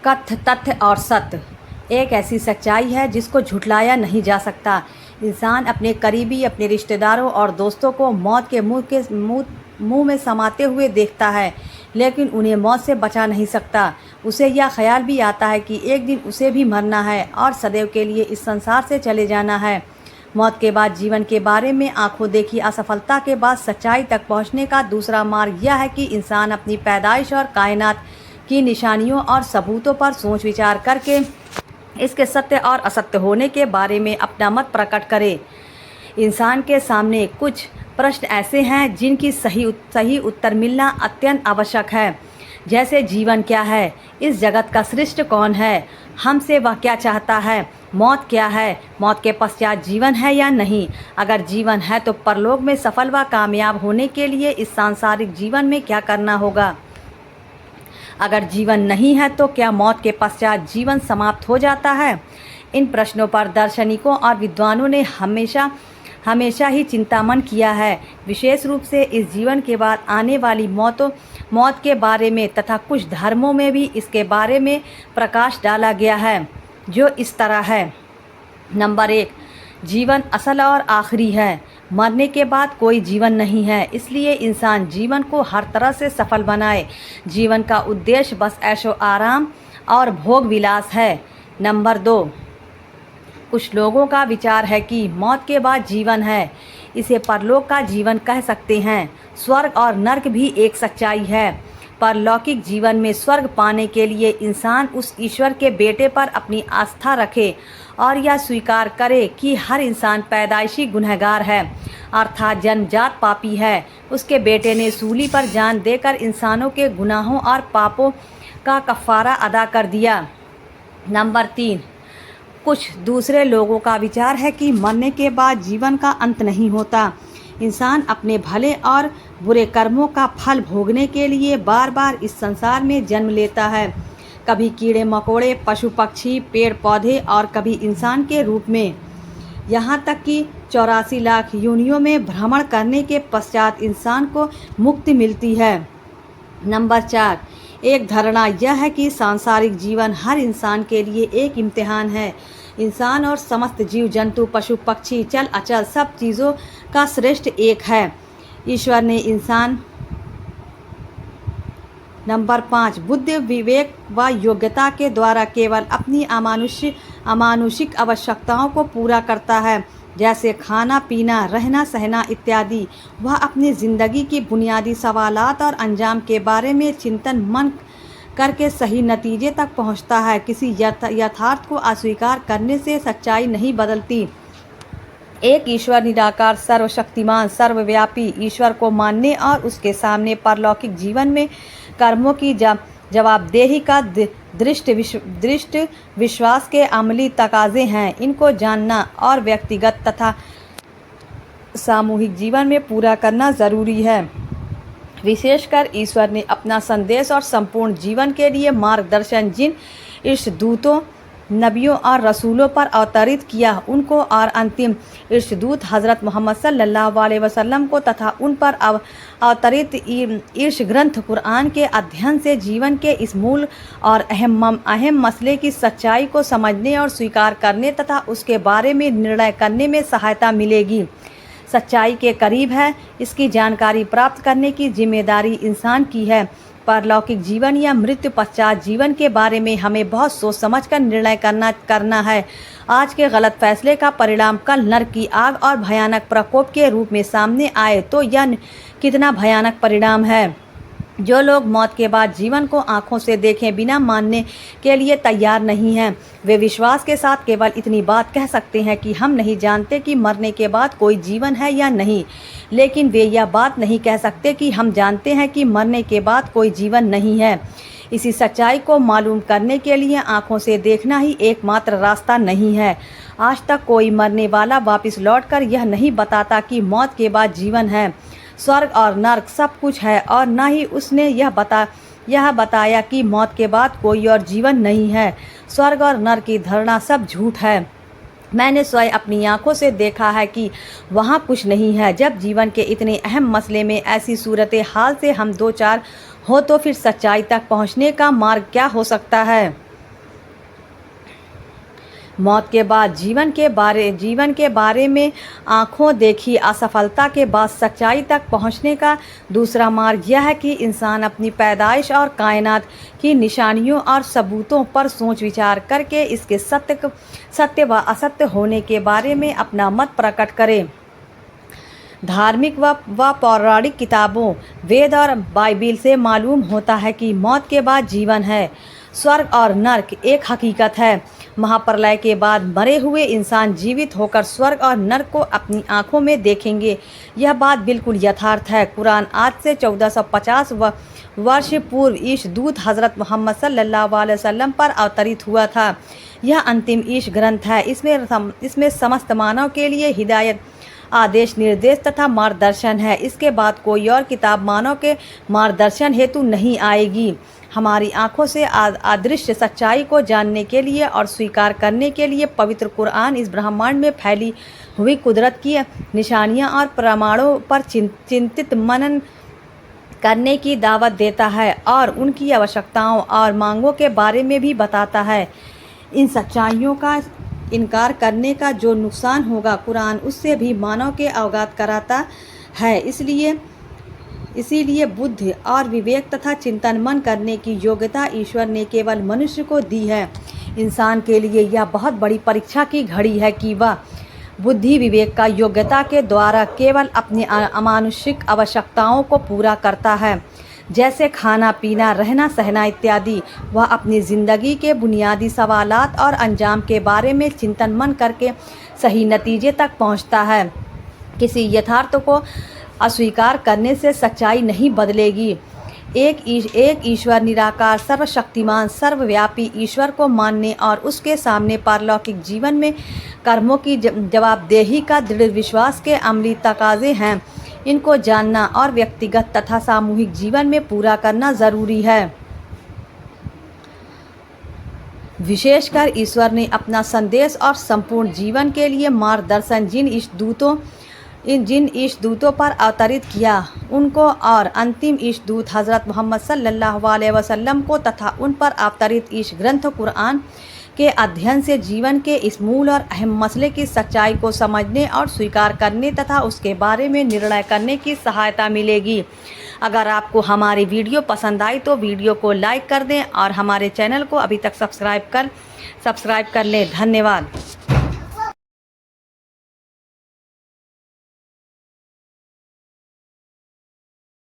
कथ्य, तथ्य और सत्य एक ऐसी सच्चाई है जिसको झुठलाया नहीं जा सकता। इंसान अपने करीबी, अपने रिश्तेदारों और दोस्तों को मौत के मुंह में समाते हुए देखता है, लेकिन उन्हें मौत से बचा नहीं सकता। उसे यह ख्याल भी आता है कि एक दिन उसे भी मरना है और सदैव के लिए इस संसार से चले जाना है। मौत के बाद जीवन के बारे में आंखों देखी असफलता के बाद सच्चाई तक पहुंचने का दूसरा मार्ग यह है कि इंसान अपनी पैदाइश और कायनात की निशानियों और सबूतों पर सोच विचार करके इसके सत्य और असत्य होने के बारे में अपना मत प्रकट करे। इंसान के सामने कुछ प्रश्न ऐसे हैं जिनकी सही उत्तर मिलना अत्यंत आवश्यक है, जैसे जीवन क्या है, इस जगत का सृष्ट कौन है, हमसे वह क्या चाहता है, मौत क्या है, मौत के पश्चात जीवन है या नहीं, अगर जीवन है तो परलोक में सफल व कामयाब होने के लिए इस सांसारिक जीवन में क्या करना होगा, अगर जीवन नहीं है तो क्या मौत के पश्चात जीवन समाप्त हो जाता है। इन प्रश्नों पर दार्शनिकों और विद्वानों ने हमेशा ही चिंतामन किया है, विशेष रूप से इस जीवन के बाद आने वाली मौत के बारे में, तथा कुछ धर्मों में भी इसके बारे में प्रकाश डाला गया है, जो इस तरह है। नंबर 1, जीवन असल और आखिरी है। मरने के बाद कोई जीवन नहीं है, इसलिए इंसान जीवन को हर तरह से सफल बनाए। जीवन का उद्देश्य बस ऐशो आराम और भोग विलास है। नंबर 2, कुछ लोगों का विचार है कि मौत के बाद जीवन है, इसे परलोक का जीवन कह सकते हैं। स्वर्ग और नर्क भी एक सच्चाई है। परलौकिक जीवन में स्वर्ग पाने के लिए इंसान उस ईश्वर के बेटे पर अपनी आस्था रखे और यह स्वीकार करे कि हर इंसान पैदाइशी गुनहगार है, अर्थात जन्मजात पापी है। उसके बेटे ने सूली पर जान देकर इंसानों के गुनाहों और पापों का कफ़ारा अदा कर दिया। नंबर 3, कुछ दूसरे लोगों का विचार है कि मरने के बाद जीवन का अंत नहीं होता। इंसान अपने भले और बुरे कर्मों का फल भोगने के लिए बार बार इस संसार में जन्म लेता है, कभी कीड़े मकोड़े, पशु पक्षी, पेड़ पौधे और कभी इंसान के रूप में, यहाँ तक कि 84 लाख योनियों में भ्रमण करने के पश्चात इंसान को मुक्ति मिलती है। नंबर 4, एक धारणा यह है कि सांसारिक जीवन हर इंसान के लिए एक इम्तिहान है। इंसान और समस्त जीव जंतु, पशु पक्षी, चल अचल सब चीज़ों का श्रेष्ठ एक है, ईश्वर ने इंसान। नंबर 5, बुद्धि विवेक व योग्यता के द्वारा केवल अपनी अमानुषिक आवश्यकताओं को पूरा करता है, जैसे खाना पीना, रहना सहना इत्यादि। वह अपनी ज़िंदगी की बुनियादी सवालात और अंजाम के बारे में चिंतन मन करके सही नतीजे तक पहुंचता है। किसी यथार्थ को अस्वीकार करने से सच्चाई नहीं बदलती। एक ईश्वर निराकार, सर्वशक्तिमान, सर्वव्यापी ईश्वर को मानने और उसके सामने परलौकिक जीवन में कर्मों की जवाबदेही का दृष्ट विश्वास के अमली तकाजे हैं। इनको जानना और व्यक्तिगत तथा सामूहिक जीवन में पूरा करना ज़रूरी है। विशेषकर ईश्वर ने अपना संदेश और संपूर्ण जीवन के लिए मार्गदर्शन जिन ईर्षदूतों, नबियों और रसूलों पर अवतरित किया, उनको और अंतिम ईर्षदूत हज़रत मोहम्मद सल्लल्लाहु अलैहि वसल्लम को तथा उन पर अवतरित ईर्ष ग्रंथ कुरान के अध्ययन से जीवन के इस मूल और अहम मसले की सच्चाई को समझने और स्वीकार करने तथा उसके बारे में निर्णय करने में सहायता मिलेगी। सच्चाई के करीब है, इसकी जानकारी प्राप्त करने की जिम्मेदारी इंसान की है। परलौकिक जीवन या मृत्यु पश्चात जीवन के बारे में हमें बहुत सोच समझकर निर्णय करना है। आज के गलत फैसले का परिणाम कल नरक की आग और भयानक प्रकोप के रूप में सामने आए तो यह कितना भयानक परिणाम है। जो लोग मौत के बाद जीवन को आंखों से देखे बिना मानने के लिए तैयार नहीं हैं, वे विश्वास के साथ केवल इतनी बात कह सकते हैं कि हम नहीं जानते कि मरने के बाद कोई जीवन है या नहीं, लेकिन वे यह बात नहीं कह सकते कि हम जानते हैं कि मरने के बाद कोई जीवन नहीं है। इसी सच्चाई को मालूम करने के लिए आंखों से देखना ही एकमात्र रास्ता नहीं है। आज तक कोई मरने वाला वापस लौटकर यह नहीं बताता कि मौत के बाद जीवन है, स्वर्ग और नर्क सब कुछ है, और न ही उसने यह बताया कि मौत के बाद कोई और जीवन नहीं है। स्वर्ग और नर्क की धारणा सब झूठ है। मैंने स्वयं अपनी आंखों से देखा है कि वहाँ कुछ नहीं है। जब जीवन के इतने अहम मसले में ऐसी सूरत हाल से हम दो चार हो तो फिर सच्चाई तक पहुँचने का मार्ग क्या हो सकता है। मौत के बाद जीवन के बारे में आँखों देखी असफलता के बाद सच्चाई तक पहुँचने का दूसरा मार्ग यह है कि इंसान अपनी पैदाइश और कायनात की निशानियों और सबूतों पर सोच विचार करके इसके सत्य व असत्य होने के बारे में अपना मत प्रकट करे। धार्मिक व पौराणिक किताबों, वेद और बाइबिल से मालूम होता है कि मौत के बाद जीवन है। स्वर्ग और नर्क एक हकीकत है। महाप्रलय के बाद मरे हुए इंसान जीवित होकर स्वर्ग और नर्क को अपनी आंखों में देखेंगे। यह बात बिल्कुल यथार्थ है। कुरान आज से 1450 वर्ष पूर्व ईश दूत हज़रत मोहम्मद सल्लल्लाहु अलैहि वसल्लम पर अवतरित हुआ था। यह अंतिम ईश ग्रंथ है। इसमें समस्त मानव के लिए हिदायत, आदेश, निर्देश तथा मार्गदर्शन है। इसके बाद कोई और किताब मानव के मार्गदर्शन हेतु नहीं आएगी। हमारी आंखों से अदृश्य सच्चाई को जानने के लिए और स्वीकार करने के लिए पवित्र कुरान इस ब्रह्मांड में फैली हुई कुदरत की निशानियां और प्रमाणों पर चिंतित मनन करने की दावत देता है और उनकी आवश्यकताओं और मांगों के बारे में भी बताता है। इन सच्चाइयों का इनकार करने का जो नुकसान होगा, कुरान उससे भी मानव के अवगत कराता है। इसीलिए बुद्धि और विवेक तथा चिंतन मन करने की योग्यता ईश्वर ने केवल मनुष्य को दी है। इंसान के लिए यह बहुत बड़ी परीक्षा की घड़ी है कि वह बुद्धि विवेक का योग्यता के द्वारा केवल अपनी अमानुषिक आवश्यकताओं को पूरा करता है, जैसे खाना पीना, रहना सहना इत्यादि। वह अपनी ज़िंदगी के बुनियादी सवालात और अंजाम के बारे में चिंतन मन करके सही नतीजे तक पहुंचता है। किसी यथार्थ को अस्वीकार करने से सच्चाई नहीं बदलेगी। एक ईश्वर, निराकार, सर्वशक्तिमान, सर्वव्यापी ईश्वर को मानने और उसके सामने पारलौकिक जीवन में कर्मों की जवाबदेही का दृढ़ विश्वास के अमली तकाजे हैं। इनको जानना और व्यक्तिगत तथा सामूहिक जीवन में पूरा करना ज़रूरी है। विशेषकर ईश्वर ने अपना संदेश और संपूर्ण जीवन के लिए मार्गदर्शन जिन ईश दूतों पर अवतरित किया, उनको और अंतिम ईश दूत हज़रत मोहम्मद सल्लल्लाहु अलैहि वसल्लम को तथा उन पर अवतरित ईश ग्रंथ कुरान के अध्ययन से जीवन के इस मूल और अहम मसले की सच्चाई को समझने और स्वीकार करने तथा उसके बारे में निर्णय करने की सहायता मिलेगी। अगर आपको हमारी वीडियो पसंद आई तो वीडियो को लाइक कर दें और हमारे चैनल को अभी तक सब्सक्राइब कर लें। धन्यवाद।